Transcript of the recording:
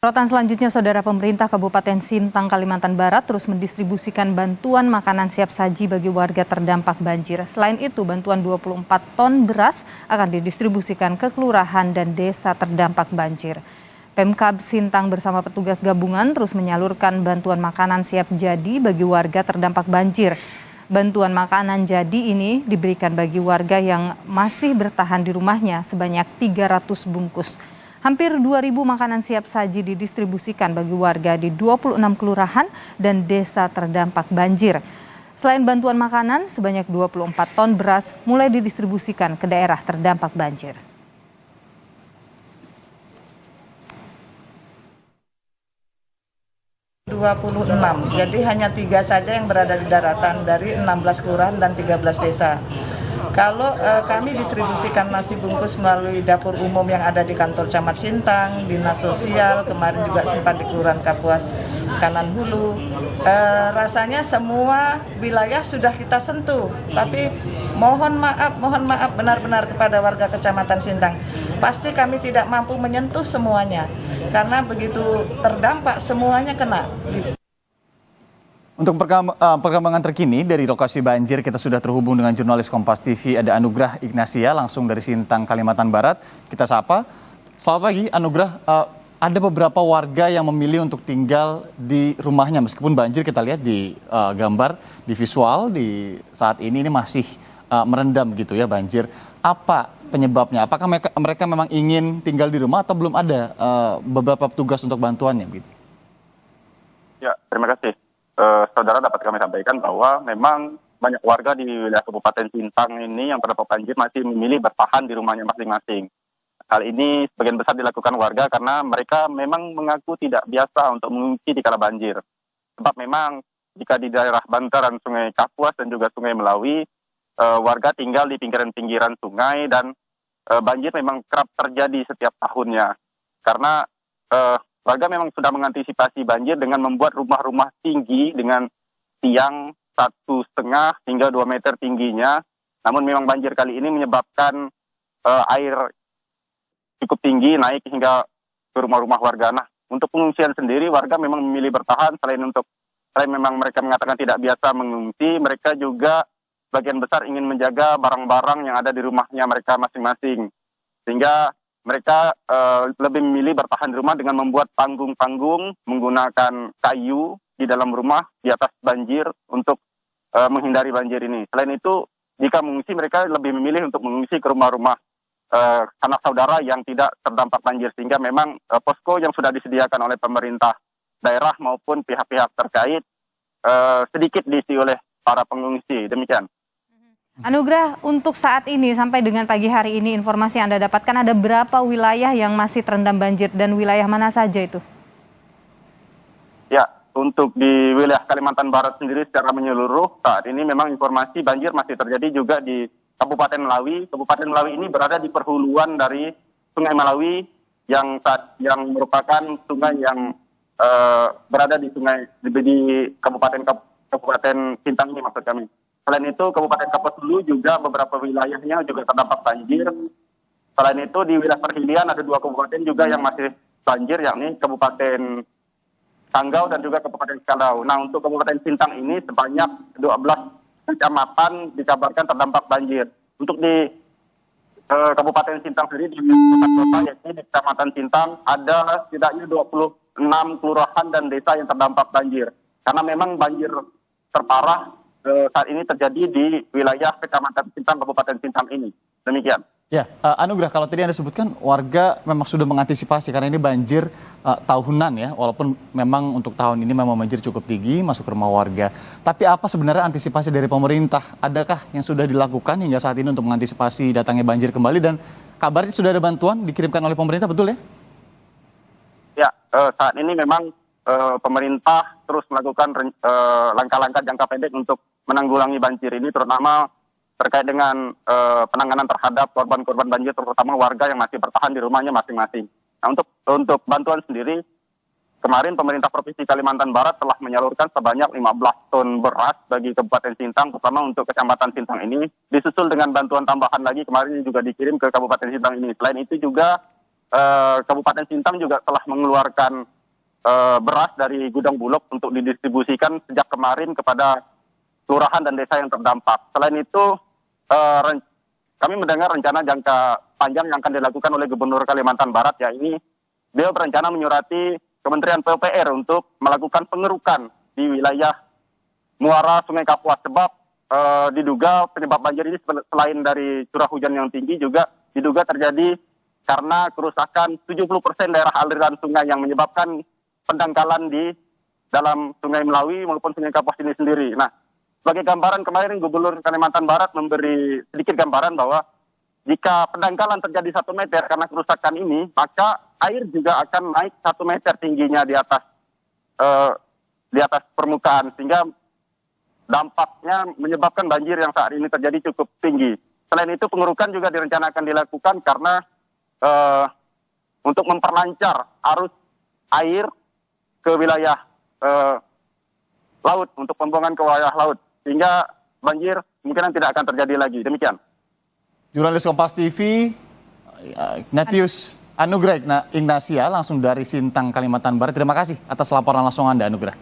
Sorotan selanjutnya, Saudara, pemerintah Kabupaten Sintang, Kalimantan Barat terus mendistribusikan bantuan makanan siap saji bagi warga terdampak banjir. Selain itu, bantuan 24 ton beras akan didistribusikan ke kelurahan dan desa terdampak banjir. Pemkab Sintang bersama petugas gabungan terus menyalurkan bantuan makanan siap jadi bagi warga terdampak banjir. Bantuan makanan jadi ini diberikan bagi warga yang masih bertahan di rumahnya sebanyak 300 bungkus. Hampir 2.000 makanan siap saji didistribusikan bagi warga di 26 kelurahan dan desa terdampak banjir. Selain bantuan makanan, sebanyak 24 ton beras mulai didistribusikan ke daerah terdampak banjir. Jadi hanya 3 saja yang berada di daratan dari 16 kelurahan dan 13 desa. Kalau kami distribusikan nasi bungkus melalui dapur umum yang ada di kantor Camat Sintang, Dinas Sosial, kemarin juga sempat di Kelurahan Kapuas Kanan Hulu. Rasanya semua wilayah sudah kita sentuh, tapi mohon maaf benar-benar kepada warga Kecamatan Sintang. Pasti kami tidak mampu menyentuh semuanya, karena begitu terdampak semuanya kena. Untuk perkembangan terkini dari lokasi banjir, kita sudah terhubung dengan jurnalis Kompas TV, ada Anugrah Ignasia, langsung dari Sintang, Kalimantan Barat. Kita sapa. Selamat pagi, Anugrah. Ada beberapa warga yang memilih untuk tinggal di rumahnya, meskipun banjir kita lihat di gambar, di visual, di saat ini masih merendam gitu ya banjir. Apa penyebabnya? Apakah mereka memang ingin tinggal di rumah atau belum ada beberapa petugas untuk bantuannya? Gitu? Ya, terima kasih. Saudara, dapat kami sampaikan bahwa memang banyak warga di wilayah Kabupaten Sintang ini yang terdampak banjir masih memilih bertahan di rumahnya masing-masing. Hal ini sebagian besar dilakukan warga karena mereka memang mengaku tidak biasa untuk mengungsi di kala banjir. Sebab memang jika di daerah bantaran Sungai Kapuas dan juga Sungai Melawi, warga tinggal di pinggiran-pinggiran sungai dan banjir memang kerap terjadi setiap tahunnya. Karena warga memang sudah mengantisipasi banjir dengan membuat rumah-rumah tinggi dengan tiang 1,5 hingga 2 meter tingginya. Namun memang banjir kali ini menyebabkan air cukup tinggi naik hingga ke rumah-rumah warga. Nah, untuk pengungsian sendiri warga memang memilih bertahan. Selain memang mereka mengatakan tidak biasa mengungsi, mereka juga bagian besar ingin menjaga barang-barang yang ada di rumahnya mereka masing-masing. Sehingga mereka lebih memilih bertahan di rumah dengan membuat panggung-panggung menggunakan kayu di dalam rumah di atas banjir untuk menghindari banjir ini. Selain itu, jika mengungsi mereka lebih memilih untuk mengungsi ke rumah-rumah sanak saudara yang tidak terdampak banjir. Sehingga memang posko yang sudah disediakan oleh pemerintah daerah maupun pihak-pihak terkait sedikit diisi oleh para pengungsi. Demikian. Anugrah, untuk saat ini sampai dengan pagi hari ini informasi yang Anda dapatkan ada berapa wilayah yang masih terendam banjir dan wilayah mana saja itu? Ya, untuk di wilayah Kalimantan Barat sendiri secara menyeluruh saat ini memang informasi banjir masih terjadi juga di Kabupaten Melawi. Kabupaten Melawi ini berada di perhuluan dari Sungai Melawi yang merupakan sungai yang berada di Kabupaten Sintang ini maksud kami. Selain itu, Kabupaten Kapuas Hulu juga beberapa wilayahnya juga terdampak banjir. Selain itu, di wilayah Perhilian ada 2 kabupaten juga yang masih banjir, yakni Kabupaten Sanggau dan juga Kabupaten Kalau. Nah, untuk Kabupaten Sintang ini sebanyak 12 kecamatan dikabarkan terdampak banjir. Untuk di Kabupaten Sintang sendiri, di pusat kota, yakni di Kecamatan Sintang, ada setidaknya 26 kelurahan dan desa yang terdampak banjir. Karena memang banjir terparah saat ini terjadi di wilayah Kecamatan Sintang, Kabupaten Sintang ini. Demikian. Ya, Anugrah, kalau tadi Anda sebutkan warga memang sudah mengantisipasi karena ini banjir tahunan ya, walaupun memang untuk tahun ini memang banjir cukup tinggi masuk ke rumah warga. Tapi apa sebenarnya antisipasi dari pemerintah? Adakah yang sudah dilakukan hingga saat ini untuk mengantisipasi datangnya banjir kembali dan kabarnya sudah ada bantuan dikirimkan oleh pemerintah, betul ya? Ya, saat ini memang pemerintah terus melakukan langkah-langkah jangka pendek untuk menanggulangi banjir ini, terutama terkait dengan penanganan terhadap korban-korban banjir, terutama warga yang masih bertahan di rumahnya masing-masing. Nah, untuk bantuan sendiri, kemarin pemerintah Provinsi Kalimantan Barat telah menyalurkan sebanyak 15 ton beras bagi Kabupaten Sintang, terutama untuk Kecamatan Sintang ini, disusul dengan bantuan tambahan lagi kemarin juga dikirim ke Kabupaten Sintang ini. Selain itu juga Kabupaten Sintang juga telah mengeluarkan beras dari gudang Bulog untuk didistribusikan sejak kemarin kepada kelurahan dan desa yang terdampak. Selain itu, kami mendengar rencana jangka panjang yang akan dilakukan oleh Gubernur Kalimantan Barat, ya ini beliau berencana menyurati Kementerian PUPR untuk melakukan pengerukan di wilayah muara Sungai Kapuas, sebab diduga penyebab banjir ini selain dari curah hujan yang tinggi juga diduga terjadi karena kerusakan 70% daerah aliran sungai yang menyebabkan pendangkalan di dalam Sungai Melawi maupun Sungai Kapuas ini sendiri. Nah, sebagai gambaran kemarin Gubernur Kalimantan Barat memberi sedikit gambaran bahwa jika pendangkalan terjadi 1 meter karena kerusakan ini, maka air juga akan naik 1 meter tingginya di atas permukaan, sehingga dampaknya menyebabkan banjir yang saat ini terjadi cukup tinggi. Selain itu, pengerukan juga direncanakan dilakukan karena untuk memperlancar arus air ke wilayah laut, untuk pembuangan ke wilayah laut, sehingga banjir kemungkinan tidak akan terjadi lagi. Demikian. Jurnalis Kompas TV, Ignatius Anugrah Ignasia langsung dari Sintang, Kalimantan Barat. Terima kasih atas laporan langsung Anda, Anugrah.